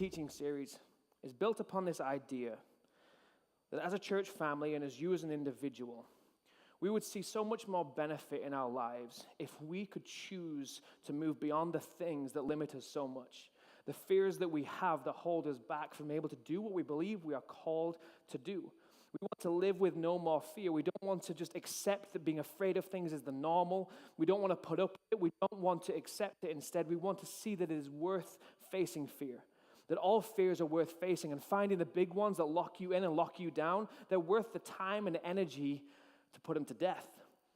teaching series is built upon this idea that as a church family and as you as an individual, we would see so much more benefit in our lives if we could choose to move beyond the things that limit us so much, the fears that we have that hold us back from able to do what we believe we are called to do. We want to live with no more fear. We don't want to just accept that being afraid of things is the normal. We don't want to put up with it. We don't want to accept it. Instead, we want to see that it is worth facing fear, that all fears are worth facing, and finding the big ones that lock you in and lock you down, they're worth the time and energy to put them to death.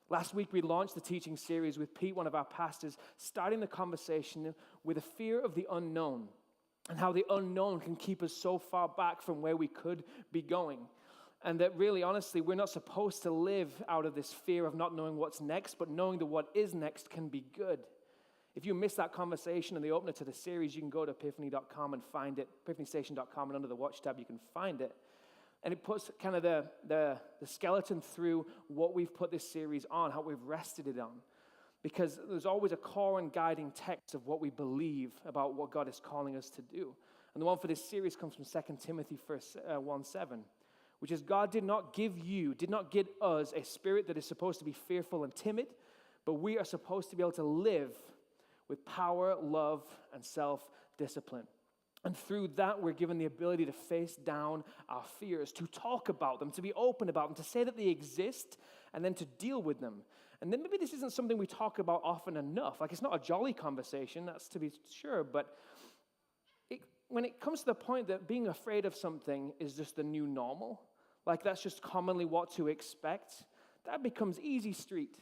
Last week, we launched the teaching series with Pete, one of our pastors, starting the conversation with a fear of the unknown and how the unknown can keep us so far back from where we could be going. And that really, honestly, we're not supposed to live out of this fear of not knowing what's next, but knowing that what is next can be good. If you missed that conversation and the opener to the series, you can go to epiphany.com and find it, epiphanystation.com, and under the Watch tab, you can find it. And it puts kind of the skeleton through what we've put this series on, how we've rested it on. Because there's always a core and guiding text of what we believe about what God is calling us to do. And the one for this series comes from 2 Timothy 1:7, which is, God did not give us a spirit that is supposed to be fearful and timid, but we are supposed to be able to live with power, love, and self-discipline. And through that, we're given the ability to face down our fears, to talk about them, to be open about them, to say that they exist, and then to deal with them. And then maybe this isn't something we talk about often enough. Like, it's not a jolly conversation, that's to be sure, but when it comes to the point that being afraid of something is just the new normal, like that's just commonly what to expect, that becomes easy street.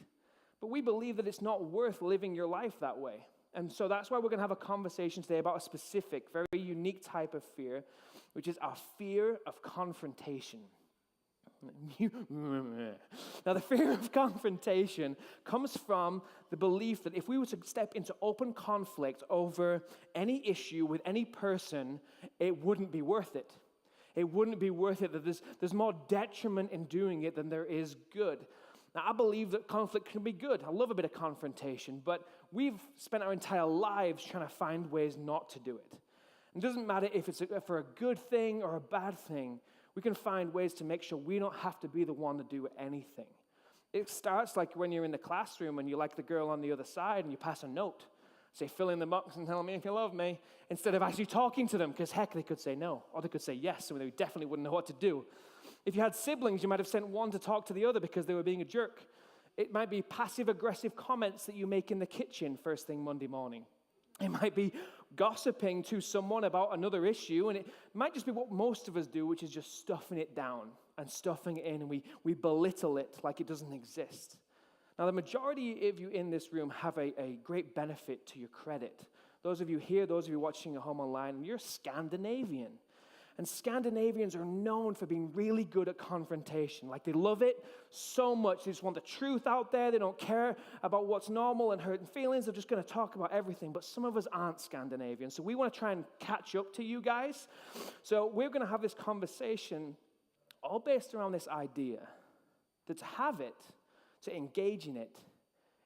But we believe that it's not worth living your life that way. And so that's why we're going to have a conversation today about a specific, very unique type of fear, which is our fear of confrontation. Now, the fear of confrontation comes from the belief that if we were to step into open conflict over any issue with any person, it wouldn't be worth it. It wouldn't be worth it, that there's more detriment in doing it than there is good. Now, I believe that conflict can be good. I love a bit of confrontation, but we've spent our entire lives trying to find ways not to do it. It doesn't matter if it's for a good thing or a bad thing. We can find ways to make sure we don't have to be the one to do anything. It starts like when you're in the classroom and you like the girl on the other side and you pass a note. Say, fill in the box and tell me if you love me, instead of actually talking to them, because heck, they could say no, or they could say yes, and they definitely wouldn't know what to do. If you had siblings, you might have sent one to talk to the other because they were being a jerk. It might be passive-aggressive comments that you make in the kitchen first thing Monday morning. It might be gossiping to someone about another issue, and it might just be what most of us do, which is just stuffing it down and stuffing it in, and we belittle it like it doesn't exist. Now, the majority of you in this room have a great benefit to your credit. Those of you here, those of you watching at home online, you're Scandinavian. And Scandinavians are known for being really good at confrontation. Like, they love it so much. They just want the truth out there. They don't care about what's normal and hurting feelings. They're just going to talk about everything. But some of us aren't Scandinavian. So we want to try and catch up to you guys. So we're going to have this conversation all based around this idea that to have it, to engage in it,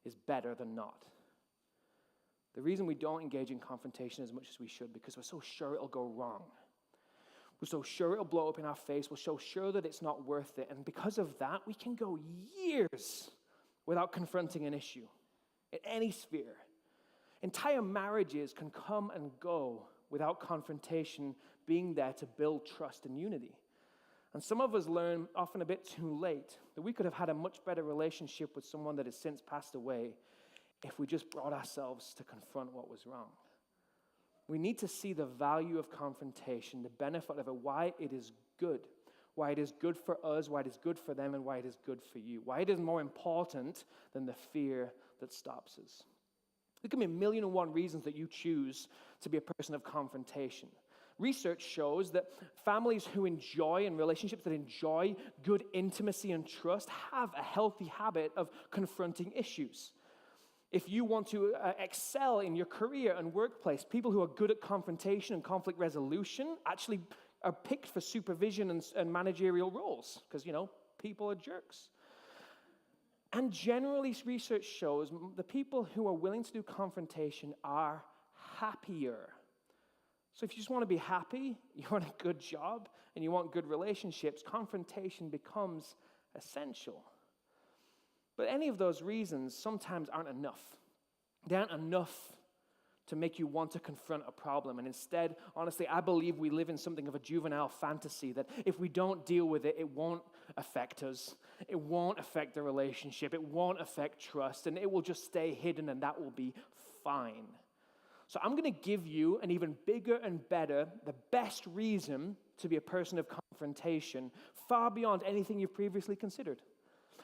is better than not. The reason we don't engage in confrontation as much as we should, because we're so sure it'll go wrong. We're so sure it'll blow up in our face. We're so sure that it's not worth it. And because of that, we can go years without confronting an issue in any sphere. Entire marriages can come and go without confrontation being there to build trust and unity. And some of us learn often a bit too late that we could have had a much better relationship with someone that has since passed away if we just brought ourselves to confront what was wrong. We need to see the value of confrontation, the benefit of it, why it is good for us, why it is good for them, and why it is good for you, why it is more important than the fear that stops us. There can be 1,000,001 reasons that you choose to be a person of confrontation. Research shows that families who enjoy and relationships that enjoy good intimacy and trust have a healthy habit of confronting issues. If you want to excel in your career and workplace, people who are good at confrontation and conflict resolution actually are picked for supervision and managerial roles because, people are jerks. And generally, research shows the people who are willing to do confrontation are happier. So if you just want to be happy, you want a good job, and you want good relationships, confrontation becomes essential. But any of those reasons sometimes aren't enough. They aren't enough to make you want to confront a problem. And instead, honestly, I believe we live in something of a juvenile fantasy that if we don't deal with it, it won't affect us. It won't affect the relationship. It won't affect trust. And it will just stay hidden, and that will be fine. So I'm going to give you an even bigger and better, the best reason to be a person of confrontation, far beyond anything you've previously considered.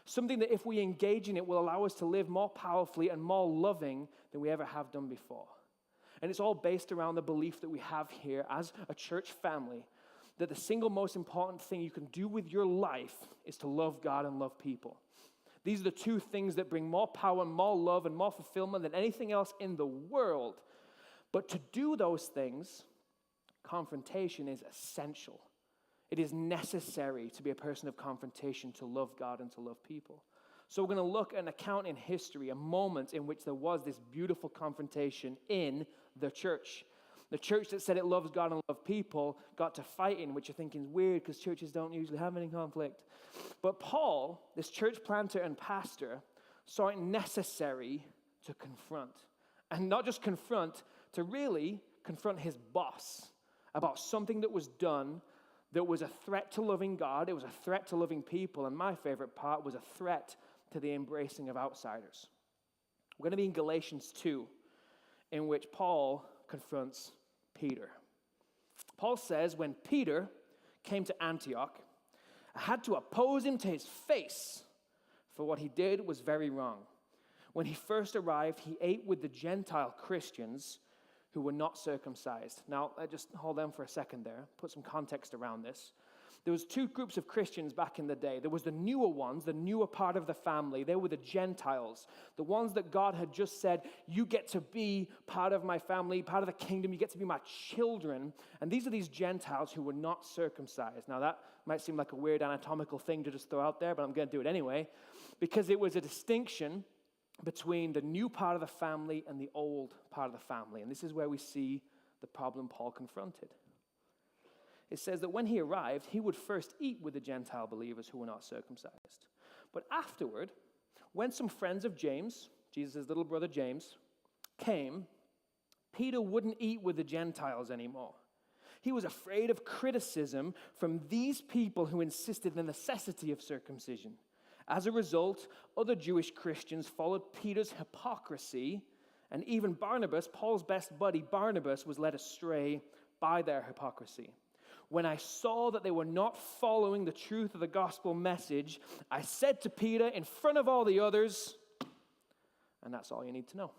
Something that if we engage in it will allow us to live more powerfully and more loving than we ever have done before. And it's all based around the belief that we have here as a church family, that the single most important thing you can do with your life is to love God and love people. These are the two things that bring more power, more love, and more fulfillment than anything else in the world. But to do those things, confrontation is essential. It is necessary to be a person of confrontation, to love God and to love people. So we're going to look at an account in history, a moment in which there was this beautiful confrontation in the church. The church that said it loves God and loves people got to fighting, which you're thinking is weird because churches don't usually have any conflict. But Paul, this church planter and pastor, saw it necessary to confront. And not just confront, to really confront his boss about something that was done that was a threat to loving God, it was a threat to loving people, and my favorite part was a threat to the embracing of outsiders. We're going to be in Galatians 2, in which Paul confronts Peter. Paul says, when Peter came to Antioch, I had to oppose him to his face, for what he did was very wrong. When he first arrived, he ate with the Gentile Christians who were not circumcised. Now, just hold on for a second there, put some context around this. There was two groups of Christians back in the day. There was the newer ones, the newer part of the family. They were the Gentiles, the ones that God had just said, you get to be part of my family, part of the kingdom, you get to be my children. And these are these Gentiles who were not circumcised. Now, that might seem like a weird anatomical thing to just throw out there, but I'm going to do it anyway, because it was a distinction between the new part of the family and the old part of the family. And this is where we see the problem Paul confronted. It says that when he arrived, he would first eat with the Gentile believers who were not circumcised. But afterward, when some friends of James, Jesus' little brother James, came, Peter wouldn't eat with the Gentiles anymore. He was afraid of criticism from these people who insisted on the necessity of circumcision. As a result, other Jewish Christians followed Peter's hypocrisy, and even Barnabas, Paul's best buddy Barnabas, was led astray by their hypocrisy. When I saw that they were not following the truth of the gospel message, I said to Peter in front of all the others, and that's all you need to know.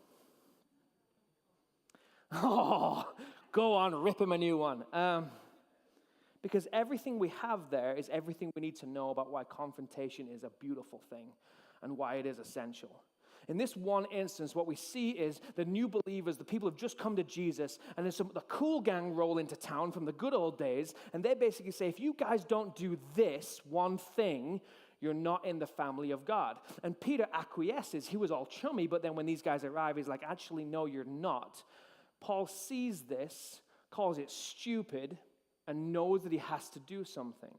Oh, go on, rip him a new one. Because everything we have there is everything we need to know about why confrontation is a beautiful thing and why it is essential. In this one instance, what we see is the new believers, the people who've just come to Jesus, and then the cool gang roll into town from the good old days, and they basically say, if you guys don't do this one thing, you're not in the family of God. And Peter acquiesces. He was all chummy, but then when these guys arrive, he's like, actually, no, you're not. Paul sees this, calls it stupid, and knows that he has to do something.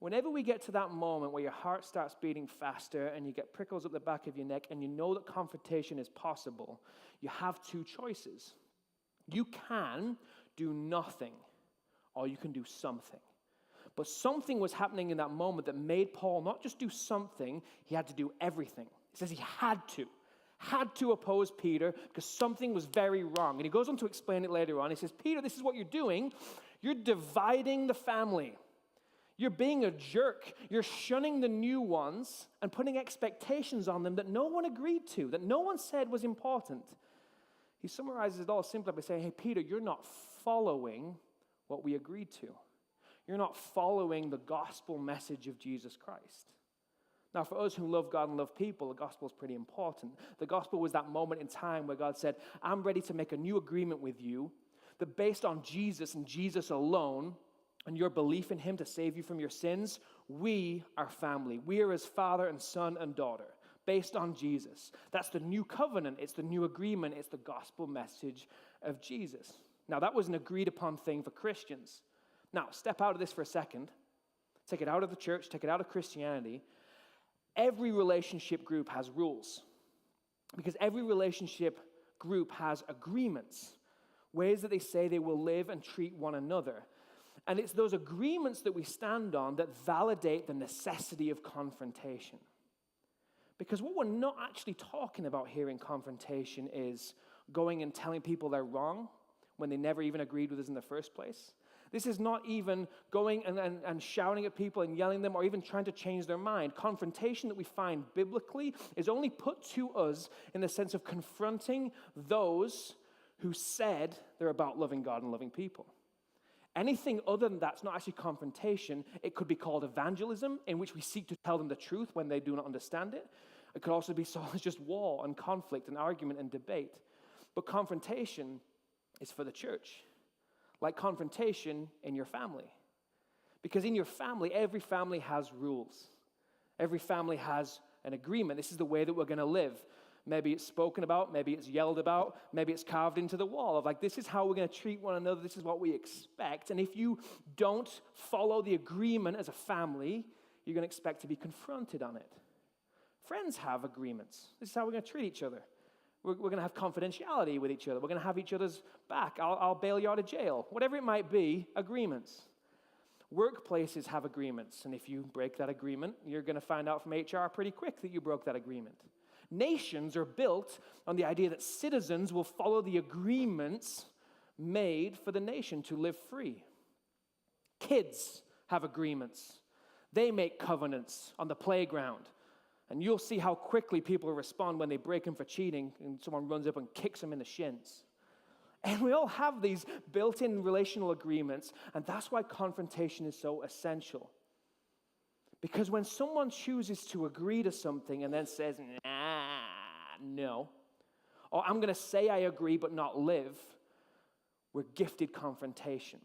Whenever we get to that moment where your heart starts beating faster and you get prickles up the back of your neck and you know that confrontation is possible, you have two choices. You can do nothing, or you can do something. But something was happening in that moment that made Paul not just do something, he had to do everything. He says he had to oppose Peter because something was very wrong. And he goes on to explain it later on. He says, Peter, this is what you're doing. You're dividing the family. You're being a jerk. You're shunning the new ones and putting expectations on them that no one agreed to, that no one said was important. He summarizes it all simply by saying, hey, Peter, you're not following what we agreed to. You're not following the gospel message of Jesus Christ. Now, for us who love God and love people, the gospel is pretty important. The gospel was that moment in time where God said, I'm ready to make a new agreement with you that based on Jesus and Jesus alone and your belief in him to save you from your sins, we are family. We are his father and son and daughter based on Jesus. That's the new covenant. It's the new agreement. It's the gospel message of Jesus. Now, that was an agreed upon thing for Christians. Now, step out of this for a second. Take it out of the church, take it out of Christianity. Every relationship group has rules because every relationship group has agreements, ways that they say they will live and treat one another. And it's those agreements that we stand on that validate the necessity of confrontation. Because what we're not actually talking about here in confrontation is going and telling people they're wrong when they never even agreed with us in the first place. This is not even going and shouting at people and yelling at them or even trying to change their mind. Confrontation that we find biblically is only put to us in the sense of confronting those who said they're about loving God and loving people. Anything other than that's not actually confrontation. It could be called evangelism, in which we seek to tell them the truth when they do not understand it. It could also be saw as just war and conflict and argument and debate. But confrontation is for the church. Like confrontation in your family. Because in your family, every family has rules. Every family has an agreement. This is the way that we're going to live. Maybe it's spoken about, maybe it's yelled about, maybe it's carved into the wall of like, this is how we're going to treat one another, this is what we expect. And if you don't follow the agreement as a family, you're going to expect to be confronted on it. Friends have agreements. This is how we're going to treat each other. We're going to have confidentiality with each other. We're going to have each other's back. I'll bail you out of jail. Whatever it might be, agreements. Workplaces have agreements. And if you break that agreement, you're going to find out from HR pretty quick that you broke that agreement. Nations are built on the idea that citizens will follow the agreements made for the nation to live free. Kids have agreements. They make covenants on the playground. And you'll see how quickly people respond when they break them for cheating and someone runs up and kicks them in the shins. And we all have these built-in relational agreements, and that's why confrontation is so essential. Because when someone chooses to agree to something and then says, no, or I'm going to say I agree but not live, we're gifted confrontation.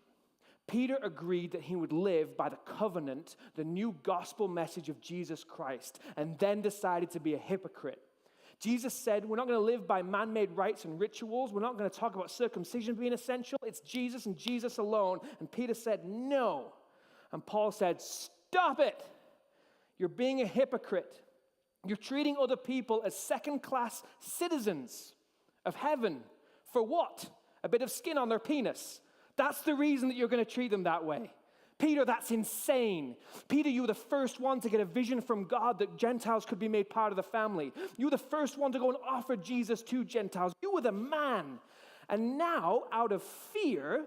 Peter agreed that he would live by the covenant, the new gospel message of Jesus Christ, and then decided to be a hypocrite. Jesus said, we're not going to live by man-made rites and rituals. We're not going to talk about circumcision being essential. It's Jesus and Jesus alone. And Peter said, no. And Paul said, stop it. You're being a hypocrite. You're treating other people as second-class citizens of heaven. For what? A bit of skin on their penis. That's the reason that you're going to treat them that way. Peter, that's insane. Peter, you were the first one to get a vision from God that Gentiles could be made part of the family. You were the first one to go and offer Jesus to Gentiles. You were the man. And now, out of fear,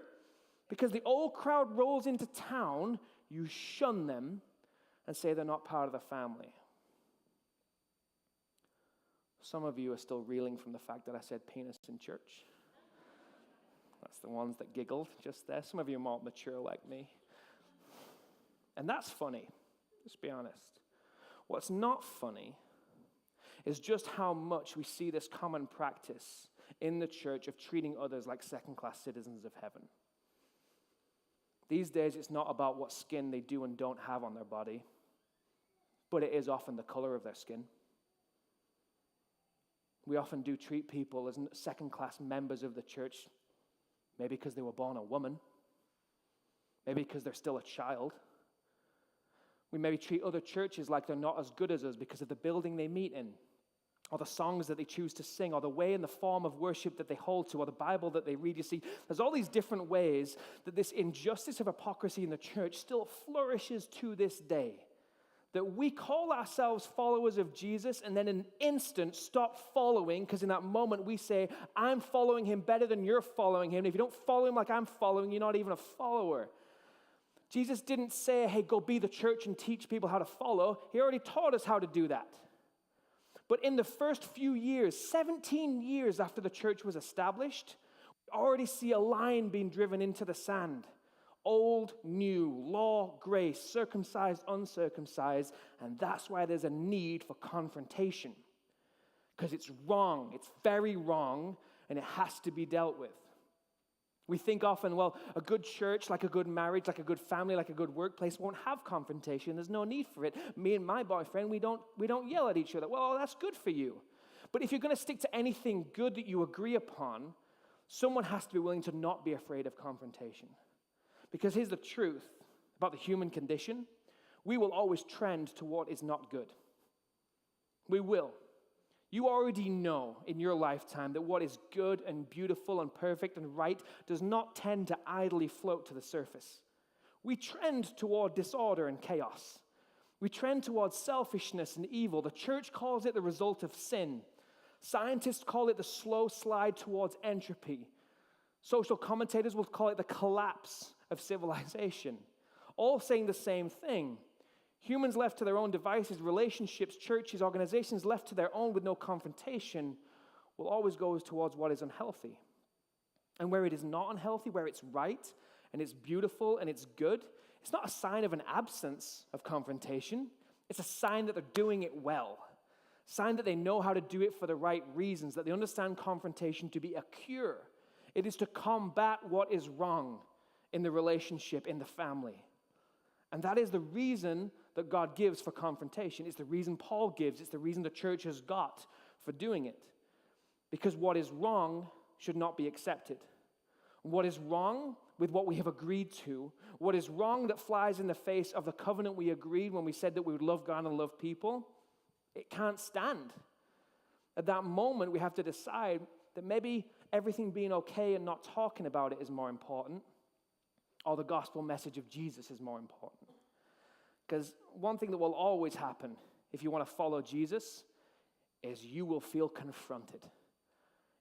because the old crowd rolls into town, you shun them and say they're not part of the family. Some of you are still reeling from the fact that I said penis in church. That's the ones that giggled just there. Some of you are more mature like me. And that's funny, let's be honest. What's not funny is just how much we see this common practice in the church of treating others like second-class citizens of heaven. These days, it's not about what skin they do and don't have on their body, but it is often the color of their skin. We often do treat people as second-class members of the church, maybe because they were born a woman, maybe because they're still a child. We maybe treat other churches like they're not as good as us because of the building they meet in, or the songs that they choose to sing, or the way and the form of worship that they hold to, or the Bible that they read. You see, there's all these different ways that this injustice of hypocrisy in the church still flourishes to this day. That we call ourselves followers of Jesus and then in an instant stop following, because in that moment we say, I'm following him better than you're following him. And if you don't follow him like I'm following, you're not even a follower. Jesus didn't say, hey, go be the church and teach people how to follow. He already taught us how to do that. But in the first few years, 17 years after the church was established, we already see a line being driven into the sand. Old, new, law, grace, circumcised, uncircumcised, and that's why there's a need for confrontation. Because it's wrong, it's very wrong, and it has to be dealt with. We think often, well, a good church, like a good marriage, like a good family, like a good workplace won't have confrontation. There's no need for it. Me and my boyfriend, we don't yell at each other. Well, that's good for you. But if you're going to stick to anything good that you agree upon, Someone has to be willing to not be afraid of confrontation. Because here's the truth about the human condition. We will always trend to what is not good. We will. You already know in your lifetime that what is good and beautiful and perfect and right does not tend to idly float to the surface. We trend toward disorder and chaos. We trend towards selfishness and evil. The church calls it the result of sin. Scientists call it the slow slide towards entropy. Social commentators will call it the collapse of civilization. All saying the same thing. Humans left to their own devices, relationships, churches, organizations left to their own with no confrontation will always go towards what is unhealthy. And where it is not unhealthy, where it's right and it's beautiful and it's good, it's not a sign of an absence of confrontation. It's a sign that they're doing it well. A sign that they know how to do it for the right reasons, that they understand confrontation to be a cure. It is to combat what is wrong in the relationship, in the family. And that is the reason that God gives for confrontation. It's the reason Paul gives. It's the reason the church has got for doing it. Because what is wrong should not be accepted. What is wrong with what we have agreed to, what is wrong that flies in the face of the covenant we agreed when we said that we would love God and love people, it can't stand. At that moment, we have to decide that maybe everything being okay and not talking about it is more important, or the gospel message of Jesus is more important. Because one thing that will always happen if you want to follow Jesus is you will feel confronted.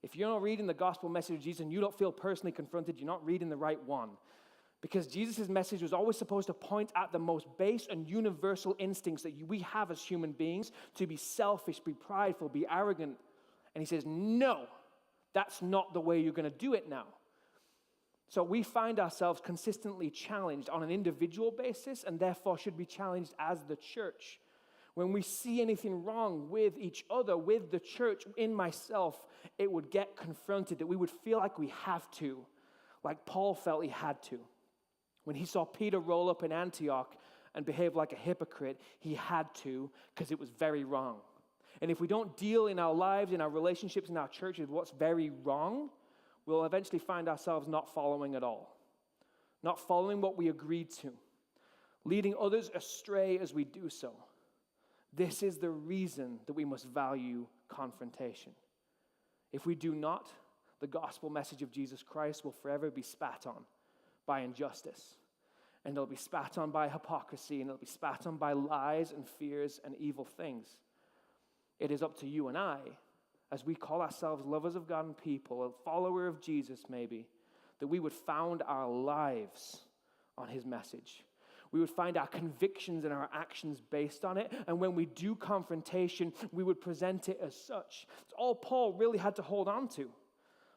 If you're not reading the gospel message of Jesus and you don't feel personally confronted, you're not reading the right one. Because Jesus' message was always supposed to point at the most base and universal instincts that we have as human beings to be selfish, be prideful, be arrogant. And he says, no, that's not the way you're going to do it now. So we find ourselves consistently challenged on an individual basis and therefore should be challenged as the church. When we see anything wrong with each other, with the church, in myself, it would get confronted, that we would feel like we have to, like Paul felt he had to. When he saw Peter roll up in Antioch and behave like a hypocrite, he had to, because it was very wrong. And if we don't deal in our lives, in our relationships, in our church with what's very wrong, we'll eventually find ourselves not following at all. Not following what we agreed to. Leading others astray as we do so. This is the reason that we must value confrontation. If we do not, the gospel message of Jesus Christ will forever be spat on by injustice. And it'll be spat on by hypocrisy, and it'll be spat on by lies and fears and evil things. It is up to you and I, as we call ourselves lovers of God and people, a follower of Jesus maybe, that we would found our lives on his message. We would find our convictions and our actions based on it. And when we do confrontation, we would present it as such. It's all Paul really had to hold on to.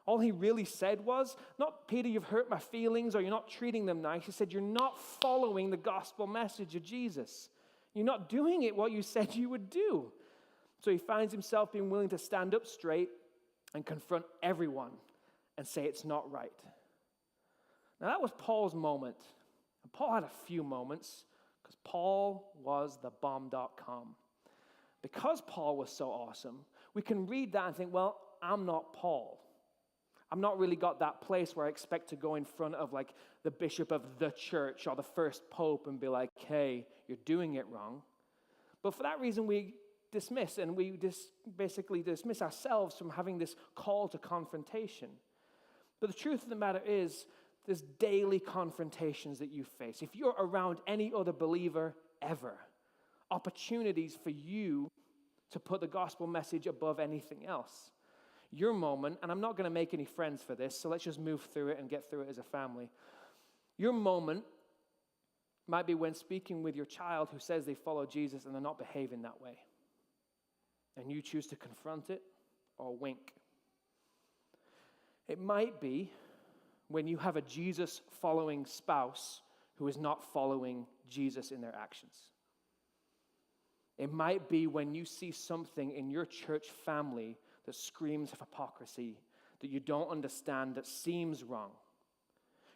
All he really said was, not, Peter, you've hurt my feelings, or you're not treating them nice. He said, you're not following the gospel message of Jesus. You're not doing it what you said you would do. So he finds himself being willing to stand up straight and confront everyone and say it's not right. Now that was Paul's moment. And Paul had a few moments because Paul was the bomb.com. Because Paul was so awesome, we can read that and think, well, I'm not Paul. I'm not really got that place where I expect to go in front of like the bishop of the church or the first pope and be like, hey, you're doing it wrong. But for that reason, we dismiss and we basically dismiss ourselves from having this call to confrontation. But the truth of the matter is, there's daily confrontations that you face. If you're around any other believer ever, opportunities for you to put the gospel message above anything else. Your moment, and I'm not going to make any friends for this, so let's just move through it and get through it as a family. Your moment might be when speaking with your child who says they follow Jesus and they're not behaving that way. And you choose to confront it or wink. It might be when you have a Jesus-following spouse who is not following Jesus in their actions. It might be when you see something in your church family that screams of hypocrisy, that you don't understand, that seems wrong.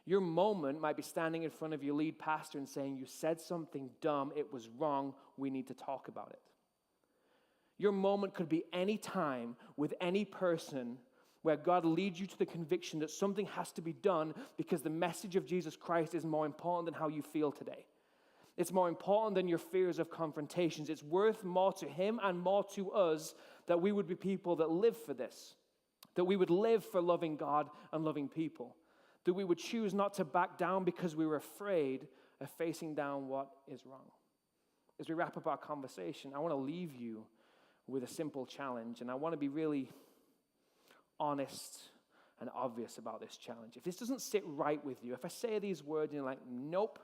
Your moment might be standing in front of your lead pastor and saying, you said something dumb, it was wrong, we need to talk about it. Your moment could be any time with any person where God leads you to the conviction that something has to be done because the message of Jesus Christ is more important than how you feel today. It's more important than your fears of confrontations. It's worth more to him and more to us that we would be people that live for this, that we would live for loving God and loving people, that we would choose not to back down because we were afraid of facing down what is wrong. As we wrap up our conversation, I want to leave you with a simple challenge, and I want to be really honest and obvious about this challenge. If this doesn't sit right with you, if I say these words and you're like, nope,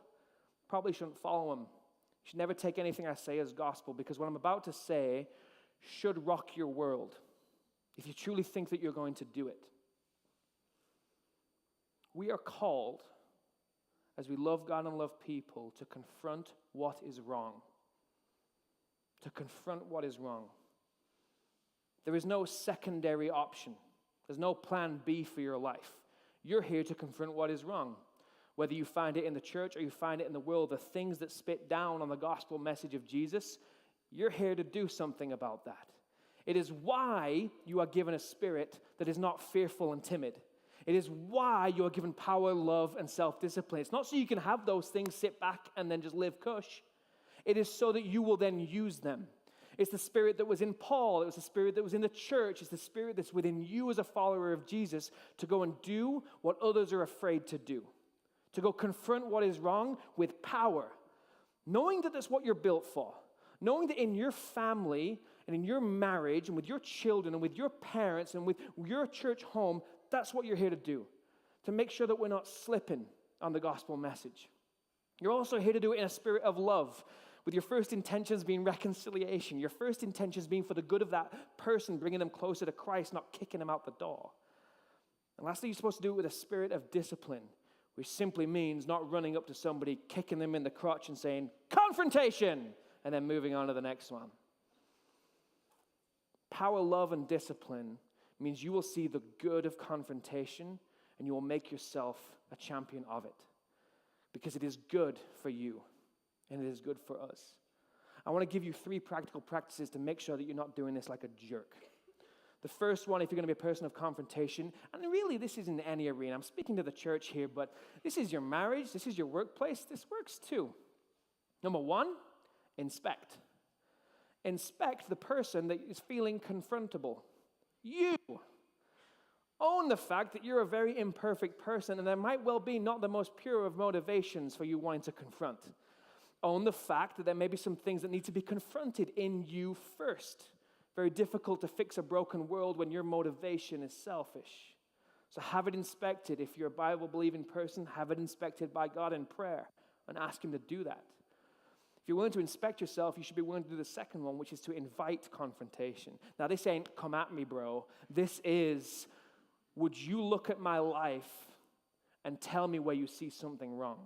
probably shouldn't follow them. You should never take anything I say as gospel, because what I'm about to say should rock your world if you truly think that you're going to do it. We are called, as we love God and love people, to confront what is wrong. To confront what is wrong. There is no secondary option. There's no plan B for your life. You're here to confront what is wrong. Whether you find it in the church or you find it in the world, the things that spit down on the gospel message of Jesus, you're here to do something about that. It is why you are given a spirit that is not fearful and timid. It is why you are given power, love, and self-discipline. It's not so you can have those things, sit back, and then just live cush. It is so that you will then use them. It's the spirit that was in Paul. It was the spirit that was in the church. It's the spirit that's within you as a follower of Jesus to go and do what others are afraid to do. To go confront what is wrong with power. Knowing that that's what you're built for. Knowing that in your family and in your marriage and with your children and with your parents and with your church home, that's what you're here to do. To make sure that we're not slipping on the gospel message. You're also here to do it in a spirit of love, with your first intentions being reconciliation. Your first intentions being for the good of that person, bringing them closer to Christ, not kicking them out the door. And lastly, you're supposed to do it with a spirit of discipline, which simply means not running up to somebody, kicking them in the crotch and saying, confrontation, and then moving on to the next one. Power, love, and discipline means you will see the good of confrontation and you will make yourself a champion of it. Because it is good for you and it is good for us. I want to give you 3 practical practices to make sure that you're not doing this like a jerk. The first one, if you're going to be a person of confrontation, and really this is in any arena. I'm speaking to the church here, but this is your marriage, this is your workplace, this works too. Number 1, inspect. Inspect the person that is feeling confrontable. You. Own the fact that you're a very imperfect person and there might well be not the most pure of motivations for you wanting to confront. Own the fact that there may be some things that need to be confronted in you first. Very difficult to fix a broken world when your motivation is selfish. So have it inspected. If you're a Bible-believing person, have it inspected by God in prayer and ask him to do that. If you're willing to inspect yourself, you should be willing to do the second one, which is to invite confrontation. Now, this ain't come at me, bro. This is, would you look at my life and tell me where you see something wrong?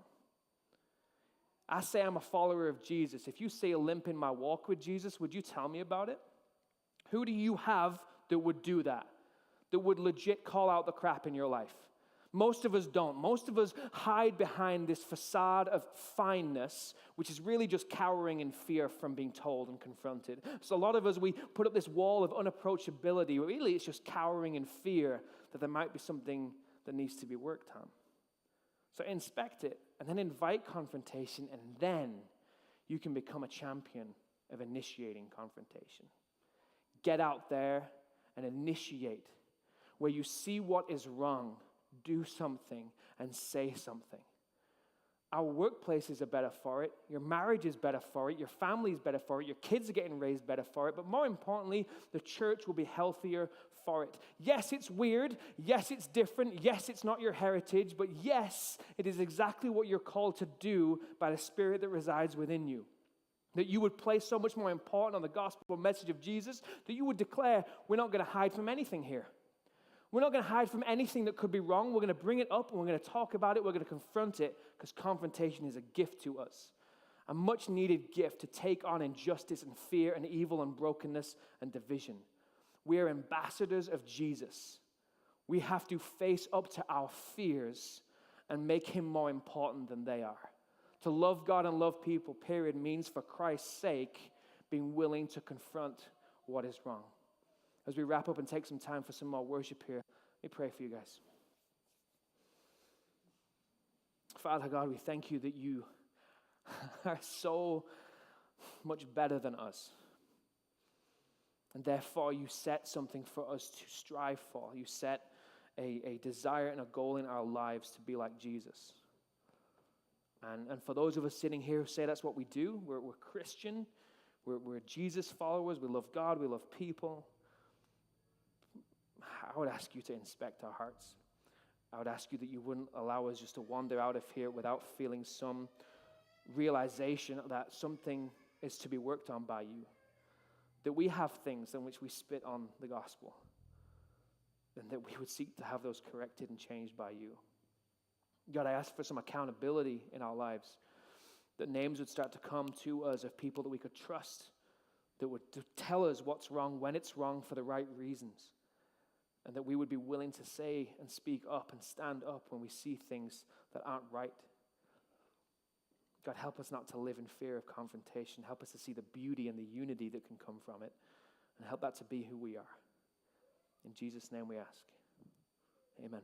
I say I'm a follower of Jesus. If you see a limp in my walk with Jesus, would you tell me about it? Who do you have that would do that? That would legit call out the crap in your life? Most of us don't. Most of us hide behind this facade of fineness, which is really just cowering in fear from being told and confronted. So a lot of us, we put up this wall of unapproachability. Really, it's just cowering in fear that there might be something that needs to be worked on. So inspect it, and then invite confrontation, and then you can become a champion of initiating confrontation. Get out there and initiate. Where you see what is wrong, do something and say something. Our workplaces are better for it. Your marriage is better for it. Your family is better for it. Your kids are getting raised better for it. But more importantly, the church will be healthier for it. Yes, it's weird. Yes, it's different. Yes, it's not your heritage. But yes, it is exactly what you're called to do by the Spirit that resides within you. That you would place so much more important on the gospel message of Jesus that you would declare, we're not going to hide from anything here. We're not going to hide from anything that could be wrong. We're going to bring it up and we're going to talk about it. We're going to confront it because confrontation is a gift to us. A much needed gift to take on injustice and fear and evil and brokenness and division. We are ambassadors of Jesus. We have to face up to our fears and make him more important than they are. To love God and love people, period, means for Christ's sake being willing to confront what is wrong. As we wrap up and take some time for some more worship here, Let me pray for you guys. Father God, we thank you that you are so much better than us. And therefore, you set something for us to strive for. You set a desire and a goal in our lives to be like Jesus. And for those of us sitting here who say that's what we do, we're Christian, we're Jesus followers, we love God, we love people, I would ask you to inspect our hearts. I would ask you that you wouldn't allow us just to wander out of here without feeling some realization that something is to be worked on by you. That we have things in which we spit on the gospel. And that we would seek to have those corrected and changed by you. God, I ask for some accountability in our lives. That names would start to come to us of people that we could trust. That would tell us what's wrong when it's wrong for the right reasons. And that we would be willing to say and speak up and stand up when we see things that aren't right. God, help us not to live in fear of confrontation. Help us to see the beauty and the unity that can come from it. And help that to be who we are. In Jesus' name we ask. Amen.